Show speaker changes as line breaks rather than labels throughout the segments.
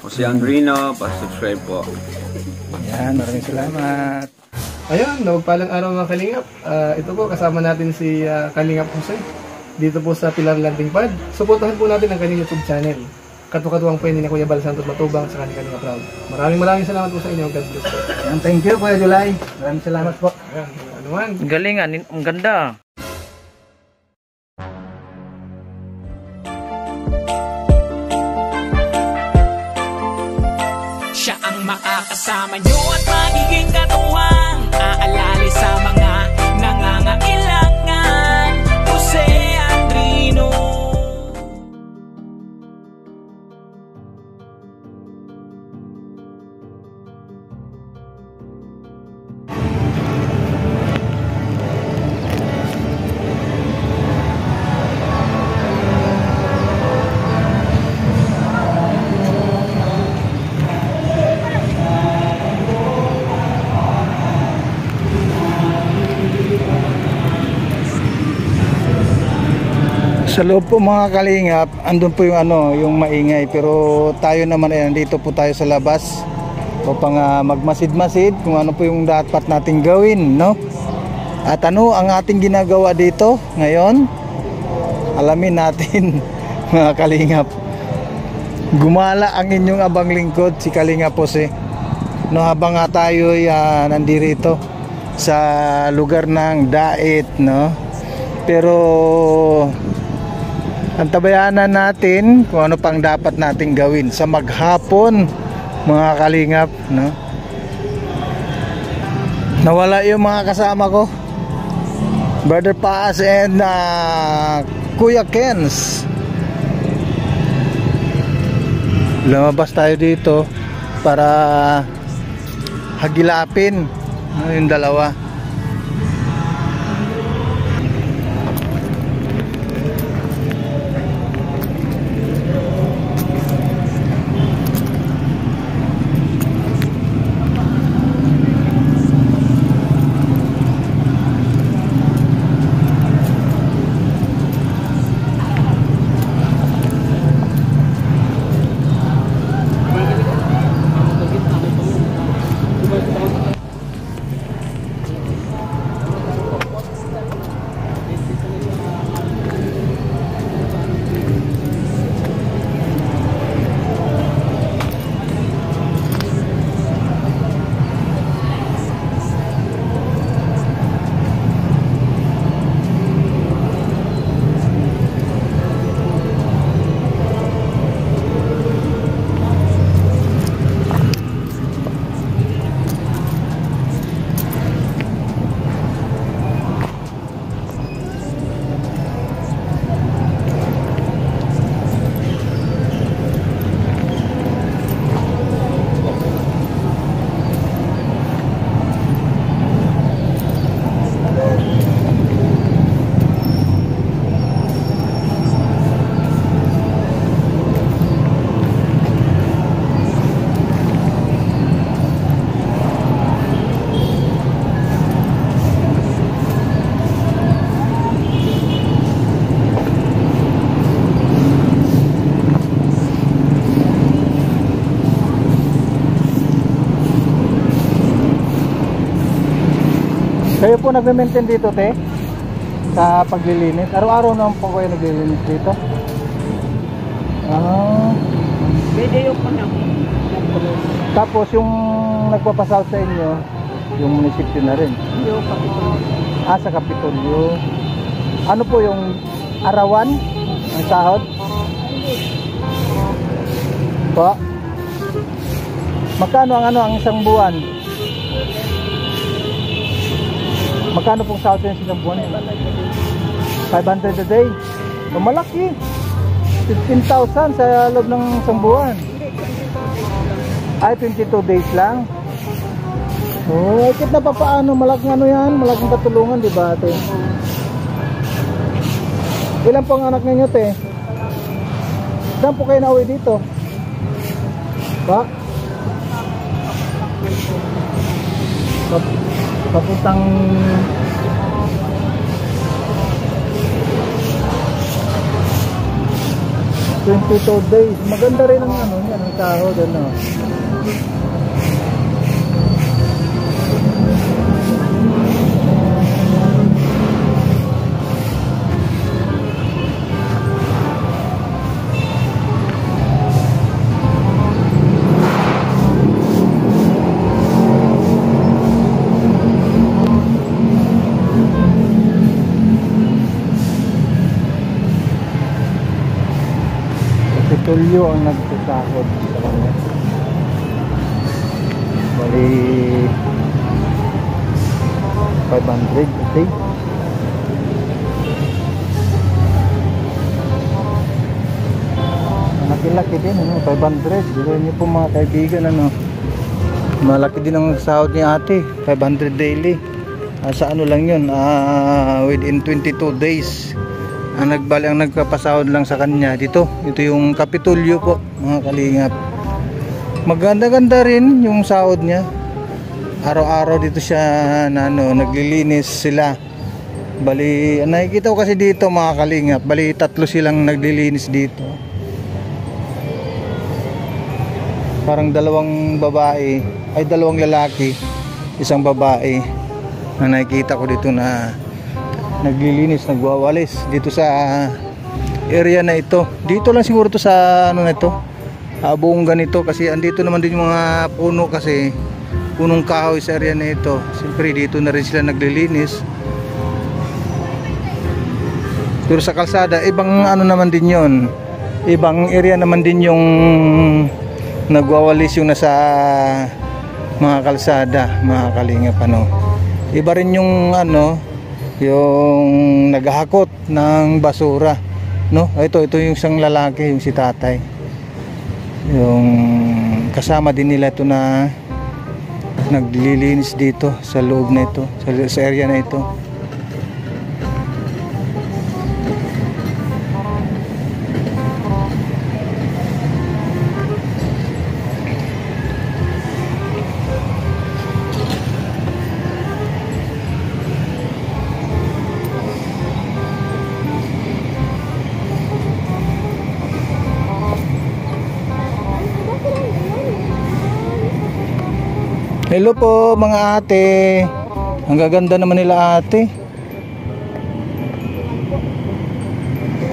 Si Andrino, pa-subscribe po.
Yan, maraming salamat.
Ayun, nagpalang araw mga Kalingap. Ito po, kasama natin si Kalingap Jose. Dito po sa Pilar Landing Pad. Suportahan po natin ang kanyang YouTube channel. Katuwang po yun ni Kuya Bal Santos Matubang sa kanyang Proud. Maraming salamat po sa inyo. God bless po.
Thank you, Kuya July. Maraming salamat po.
Ayan, ano man.
Galingan, ang ganda.
Siya ang makakasama nyo at magiging katuwang aalali sa mga nangangailangan. Jose Andrino.
Sa loob po mga Kalingap, andun po yung yung maingay, pero tayo naman ay nandito po tayo sa labas upang magmasid-masid kung ano po yung dapat nating gawin, no? At ano ang ating ginagawa dito ngayon? Alamin natin mga Kalingap. Gumala ang inyong abang lingkod, si Kalingap Jose. No, habang tayo ay nandirito sa lugar ng Dait, no? Pero antabayanan natin kung ano pang dapat nating gawin sa maghapon mga Kalingap, no? Nawala yung mga kasama ko, Brother Paas and Kuya Kens. Lumabas tayo dito para hagilapin yung dalawa. Kayo po nagme-maintain dito, te? Sa paglilinis? Araw-araw naman po kayo naglilinis dito?
Video ko na.
Tapos yung nagpapasal sa inyo, yung munisipyo na rin?
Yung Kapitolyo.
Sa Kapitolyo. Ano po yung arawan? Ang sahod? Po? Magkano ang isang buwan? Magkano pong sahod sa isang buwan? 500 a day. Malaki. 15,000 sa loob ng isang buwan. Ay, 22 days lang. Oh, ikit na pa paano? Malaking yan? Malaking katulungan, di ba, ate? Ilan po ang anak ninyo, te? Saan po kayo nauwi dito? Pa? Papuntang $22 days. Maganda rin ang yan, ang sahod, ano. Tulyo ang nagsasahod sa kanya. Bali 500 a day. Malaki-laki din, ano, 500. Dito niyo po mga kaibigan, ano. Malaki din ang sahod ni ate, 500 daily. Sa ano lang yun, within 22 days. Ang nagpapasahod lang sa kanya dito. Ito yung Kapitulyo po, mga kalingap. Maganda-ganda rin yung sahod niya. Araw-araw dito siya na naglilinis sila. Bali, nakikita ko kasi dito mga kalingap, bali 3 silang naglilinis dito. Parang 2 babae, ay 2 lalaki, 1 babae. Na nakikita ko dito na naglilinis, nagwawalis dito sa area na ito. Dito lang siguro to sa ano na ito, buong ganito, kasi andito naman din yung mga puno, kasi punong kahoy sa area na ito. Siyempre dito na rin sila naglilinis. Pero sa kalsada, ibang ano naman din yon, ibang area naman din yung nagwawalis, yung nasa mga kalsada, mga kalingap, ano. Iba rin yung ano, yung naghahakot ng basura, no? Ito yung isang lalaki, yung si tatay, yung kasama din nila ito na naglilinis dito sa loob na ito, sa area na ito. Hello po mga ate. Ang gaganda naman nila ate.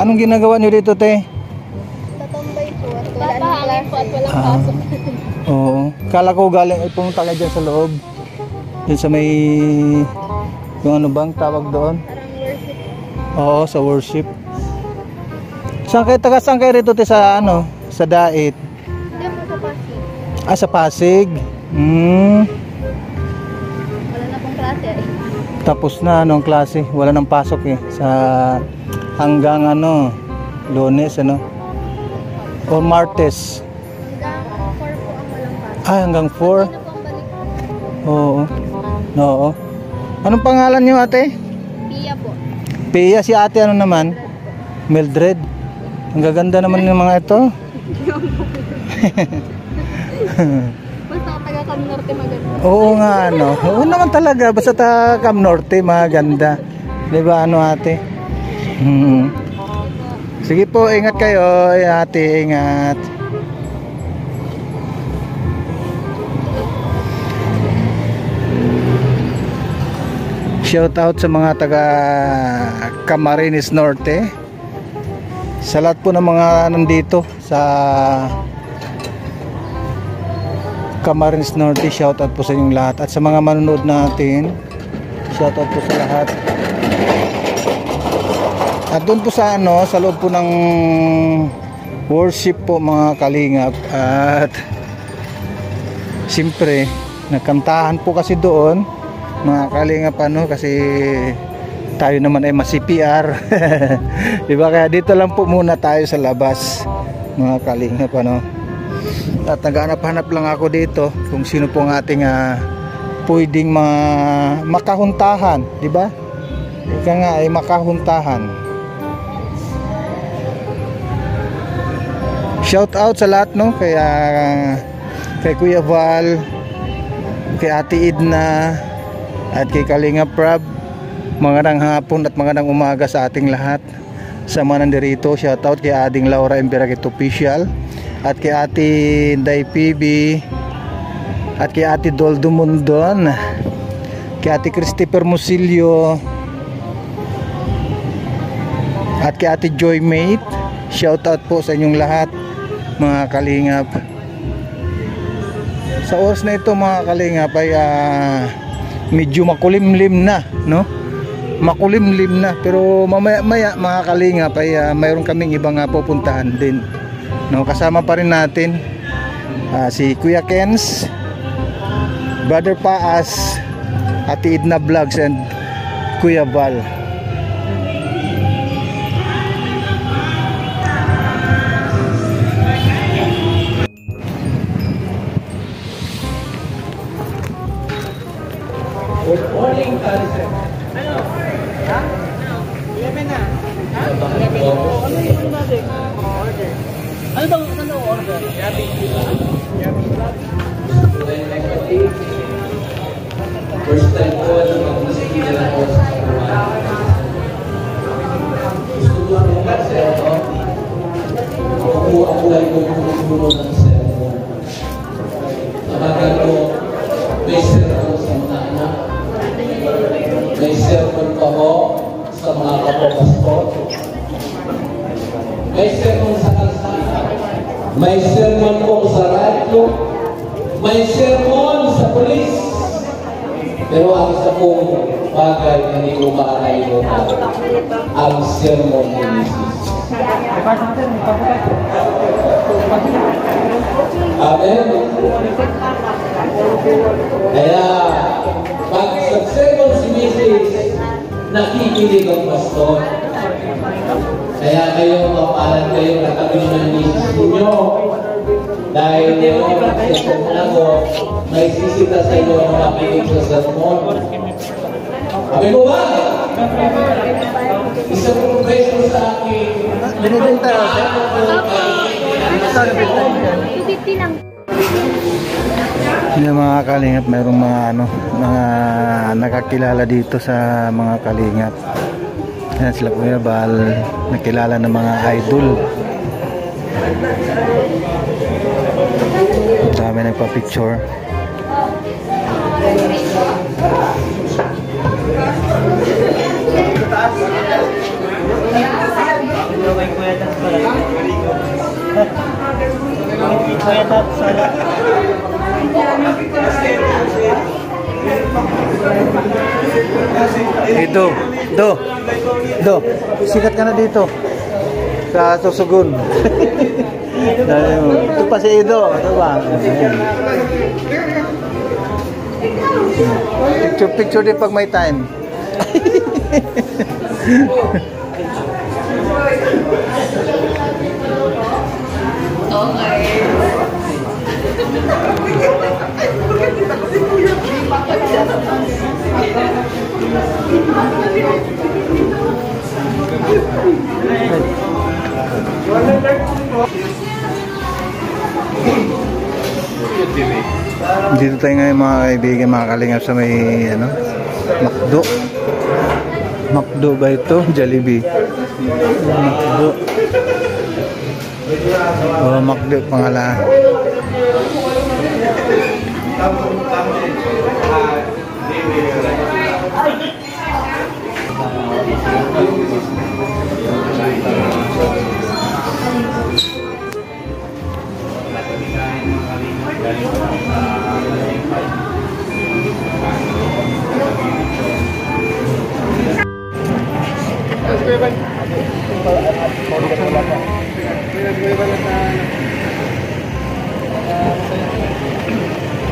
Anong ginagawa niyo dito, te?
Tatambay po at wala ng klase. Walang pasok.
Oo. Kala ko galing ay pumunta kayo dyan sa loob. Dyan sa may yung ano bang tawag doon?
Parang worship.
Oo, sa worship. Saan kayo rito, te, sa ano? Sa Dait?
Hindi po sa Pasig.
Sa Pasig.
Wala na pong klase eh.
Tapos na anong klase? Wala nang pasok eh. Sa hanggang ano, Lunes, ano? O Martes.
Hanggang 4 po ang walang pasok.
Hanggang 4?
Hindi na po ang balik.
Oo. Oo. Anong pangalan niyo, ate?
Pia po.
Pia. Si ate ano naman? Mildred. Ang gaganda naman ng mga ito.
Basta taga Cam Norte maganda.
Oo nga, ano. Oo naman talaga. Basta taga Cam Norte, maganda. Diba, ano, ate? Sige po, ingat kayo. Ate, ingat. Shout out sa mga taga Camarines Norte. Sa lahat po ng mga nandito sa Camarines Norte, shout out po sa inyong lahat. At sa mga manonood natin, shout out po sa lahat. At doon po sa ano, sa loob po ng worship po mga kalingap. At siyempre, nagkantahan po kasi doon mga kalingap, ano, kasi tayo naman ay ma-CPR. Diba? Kaya dito lang po muna tayo sa labas mga kalingap, ano. At naghanap-hanap lang ako dito kung sino po ang ating pwedeng makahuntahan, di ba? Ika nga ay makahuntahan. Shout out sa lahat, no? Kay Kuya Val, kay Ate Edna, at kay Kalinga Prab. Magandang hapon at magandang umaga sa ating lahat. Sa mga nandirito, shout out kay Ading Laura Emberakit Official, at kay Ate Day PB, at kay Ate Doldo Mundon, kay Ate Christopher Musilio, at kay Ate Joy Mate. Shout out po sa inyong lahat mga kalingap. Sa oras na ito mga kalingap ay medyo makulimlim na, no? Makulimlim na, pero mamaya mga kalingap ay mayroon kaming ibang pupuntahan din, no? Kasama pa rin natin si Kuya Kens, Brother Paas, Ate Edna Vlogs, and Kuya Val.
Good morning, Alison. Ano? Ha? 11 na. Ha? 11 na. Ano yung natin? Order. Ano bang order? Yabi.
First time ko na mag-musikin na ako sa karuman. Gusto ko ang mga cellphone. Ako ay kumukulo ng cellphone. Nabagal ko, may cellphone sa mga anak. May cellphone pa ko sa mga kapopasport. May cellphone sa kalsada. May cellphone po sa radyo. May cellphone sa polis. Pero ang isa pong bagay na hindi ko makakalimutan, ang sermon ni Jesus. Amen? Kaya, pag sa sermon si Mrs. nakikinig ang pastor. Kaya kayo, mapalan kayo na kami ng Mrs. ninyo. Dahil ngayon, sa ako, may sisita sa inyo na makinig sa sermon. Kami mo ba? Isang profession sa akin.
Binibenta yung mga kalingap, mayroong mga nakakilala dito sa mga kalingap. Yan sila Kuya Bal, nakilala ng mga idol. Dami nagpa-picture. Do, sikat ka na dito sa Susugun. Ito pa si Ido, ito ba? Picture din pag may time. Dito tayo ngayon mga kaibigan, mga kalingap, sa may McDo. McDo ba ito? Jollibee. McDo. Oh, McDo pangalan.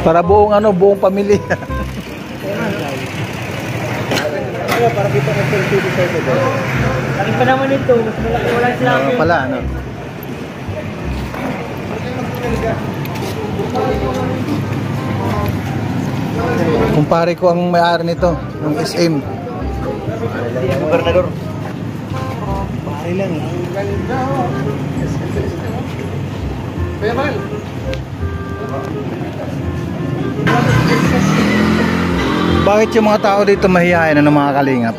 Para buong buong pamilya. Para kita ng selfie dito. Laki pa naman ito, mas malaki wala sila. Pala Kumpare ko ang may-ari nito, ng SM. Gobernador. Pare lang.
Kaya man.
Bakit yung mga tao dito mahihain ng mga kalingap?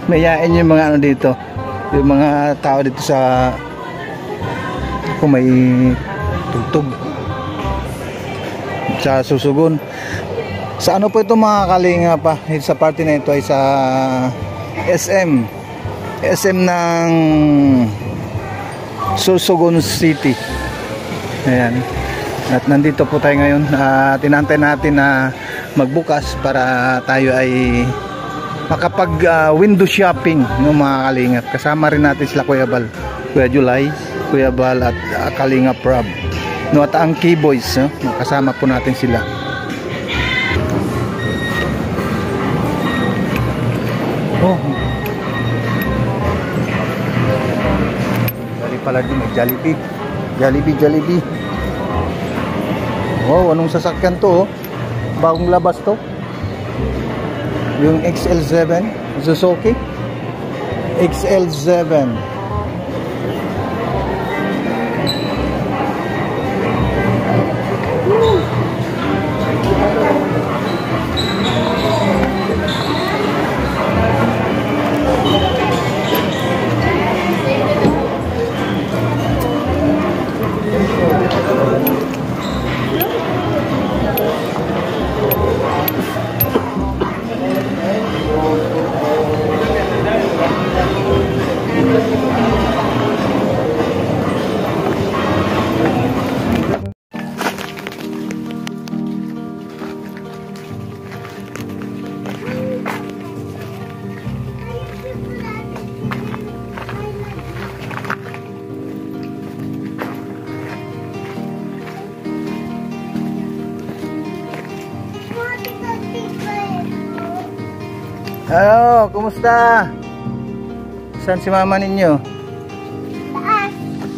Mahihain yung mga dito. Yung mga tao dito sa Ako may tugtog sa Susugon. Sa ano po ito mga kalinga pa? Sa party na ito ay sa SM ng Susugon City. Ayan. At nandito po tayo ngayon. Tinantay natin na magbukas para tayo ay makapag window shopping no mga kalingap. Kasama rin natin sila Kuya Bal, Kuya July, Kuya Bal at Kalingap Rob no, at ang Keyboys no? Kasama po natin sila. Oh, dali pala din may Jollibee. Oh, anong sasakyan to? Oh? Bagong labas to. Yung XL7 Suzuki XL7. Hello, kumusta? Saan si mama ninyo?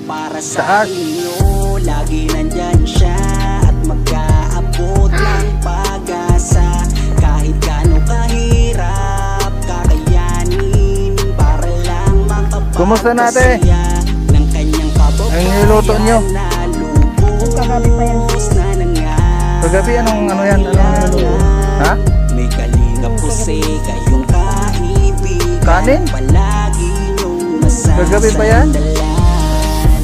Para sa inyo, lagi nandyan siya at mag-aabot ng pag-asa. Kahit gaano kahirap, kakayanin para lang makapagpasaya ng kanyang kabog.
Ang niluto nyo?
Kagabi pa yan.
Kagabi anong ano yan? Anong niluto? Ha?
May kalingap ko sa kayong kaibigan.
Kanin?
Palagi niyong masasandalan.
Kagabi pa yan?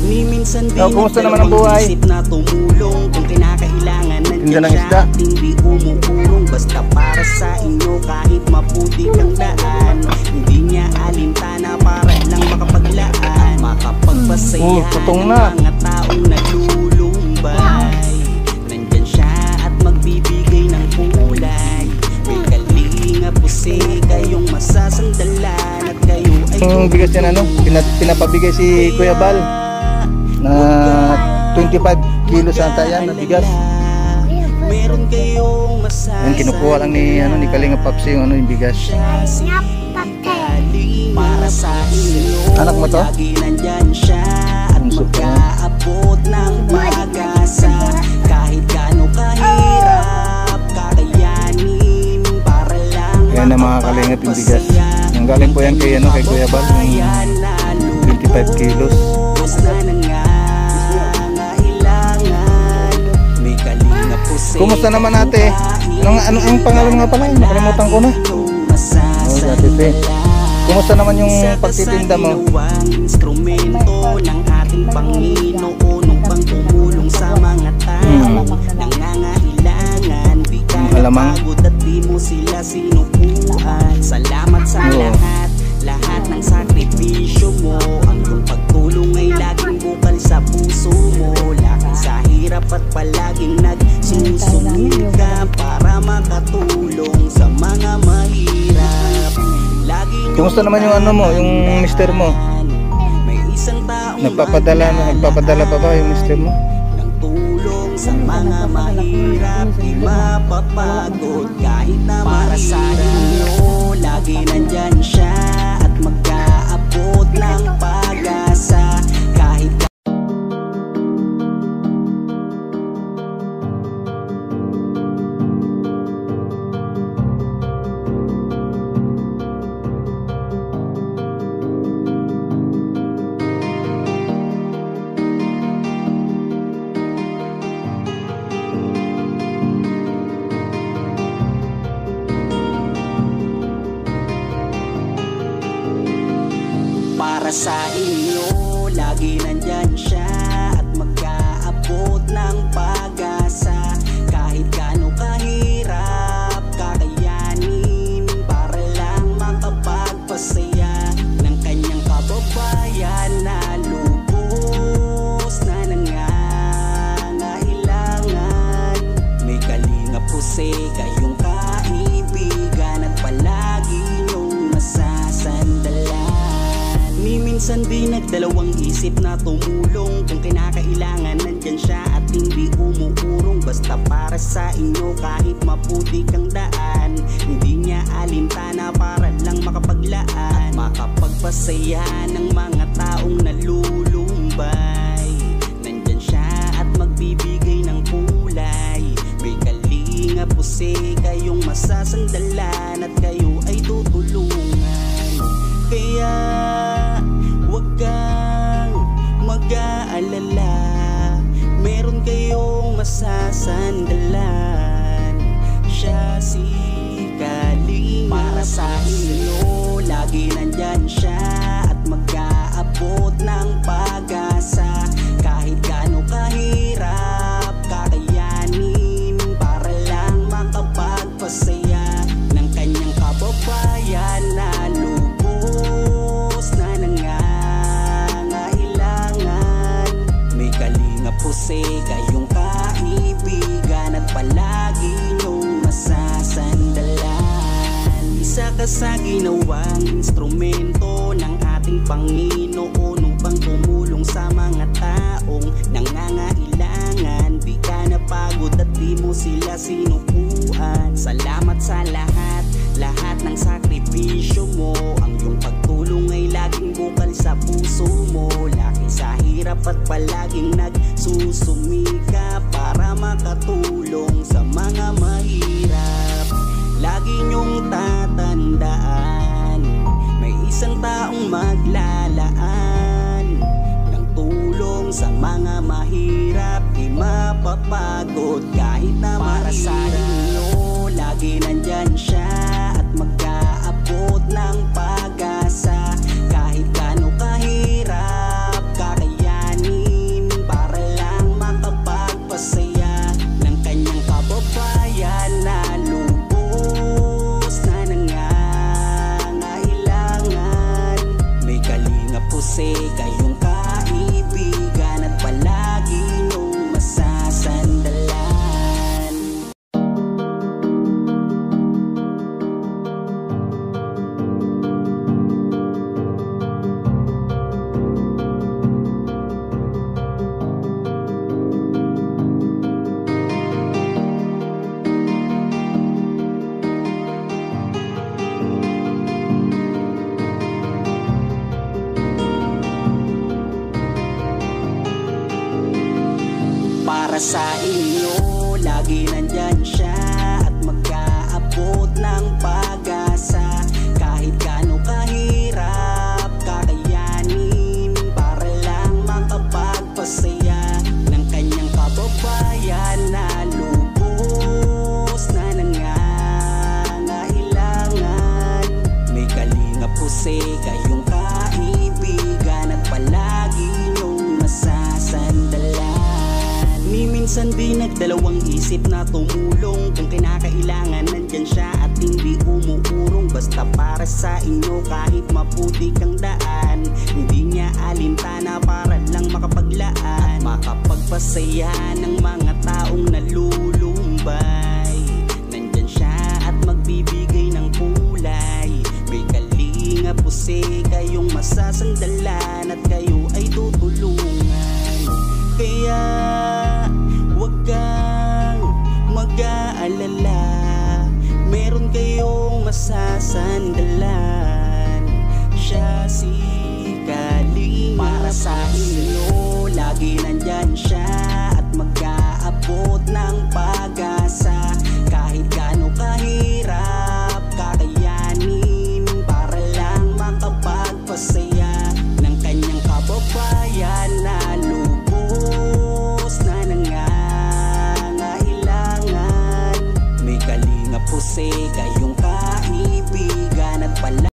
Ni minsan din
kumusta naman ang buhay?
na tumulong kung kinakailangan
Tinda
nandiyan
ng isda?
siya at hindi umuurong. Basta para sa inyo kahit maputi ang daan. Hindi niya alintana para lang makapaglaan. Makapagpasaya
putong
ng
na.
mga taong naglulumbay. Nandyan siya at magbibigay ng kulay. May kalingap po si kayong masasandalan. At kayo ay
Yung bigas yan ano? Pinapabigay si Kuya Bal na 25 kilos ata yan na bigas.
meron kayong masasandalan.
Yan kinukuha lang ni Kalinga Papsi yung ano yung bigas.
Para sa inyo,
Anak mo to?
lagi nandyan siya at mag-aabot ng pag-asa. Kahit gaano kahirap, kakayanin para lang
Yan na mga kalingap yung bigas. Yung galing po yan kay, kay Kuya Bal, yung 25 kilos. Kumusta naman ate? Anong pangalan nga pala? Nakalimutan ko na. Oh, dati pe. Kumusta naman yung pagtitinda mo?
Instrumento ng ating Panginoon upang tumulong sa mga tao nangangailangan. Di ka napagod at di mo sila sinukuhan. Salamat sa lahat ng sakripisyo mo. Ang iyong pagtulong ay laging bukal sa puso mo. Laking sa hirap at palaging nagsusumil ka para makatulong sa mga mahirap.
Kumusta naman yung ano mo, yung mister mo?
May isang taong
Nagpapadala pa ba yung mister mo?
ng tulong sa mga mahirap, di mapapagod kahit na para sa inyo. Lagi nandyan siya at mag-aabot ng pag-asa. Kahit para sa inyo, lagi nandyan siya at isip na tumulong. Kung kinakailangan nandyan siya at hindi umuurong. Basta para sa inyo kahit maputik ang daan, hindi niya alintana para lang makapaglaan at makapagpasaya ng mga taong nalulumbay. Nandyan siya at magbibigay ng kulay. May kalinga puse kayong masasandalan at kayo ay tutulungan. Kaya huwag kang mag-aalala, meron kayong masasandalan. Siya si Kalinga. Para sa inyo lagi nandyan siya at mag-aabot ng pag-asa. Kahit gaano kahirap kakayanin para lang makapagpasaya ng kanyang kababayan na lubos na nangangailangan. May kalinga puse kayong kaibigan at palagi niyong masasandalan. Isa ka sa ginawang instrumento ng ating Panginoon upang tumulong sa mga taong nangangailangan. Di ka napagod at di mo sila sinukuan. Salamat sa lahat ng sakripisyo mo. Ang iyong pagtulong ay laging bukal sa puso mo. Laki sa hirap at palaging nagsusumika para makatulong sa mga mahirap. Lagi niyong tatandaan, may isang taong maglalaan ng tulong sa mga mahirap. Di mapapagod kahit na para sa inyo lagi nandyan siya at mag-aabot ng pag-asa. Kahit gaano kahirap kakayanin para lang makapagpasaya ng kanyang kababayan na lubos na nangangailangan. May kalinga puse kayong kaibigan at palagi niyong masasandalan. Para sa inyo lagi nandyan siya at mag-aabot ng pag-asa. Kahit gaano kahirap kakayanin para lang makapagpasaya ng kanyang kababayan na lubos na nangangailangan. May kalinga puse kayong kaibigan at palagi niyong masasandalan. Ni minsan di nagdalawang isip na tumulong. Kung kinakailangan nandyan siya at hindi umuurong. Basta para sa inyo kahit maputik ang daan, hindi niya alintana para lang makapaglaan at makapagpasaya ng mga taong nalulumbay. Nandyan siya at magbibigay ng kulay. May kalinga puse kayong masasandalan at kayo ay tutulungan. Kaya huwag kang mag-aalala, meron kayong masasandalan. Siya si Kalinga. Para sa inyo lagi nandyan siya at mag-aabot ng pag-asa.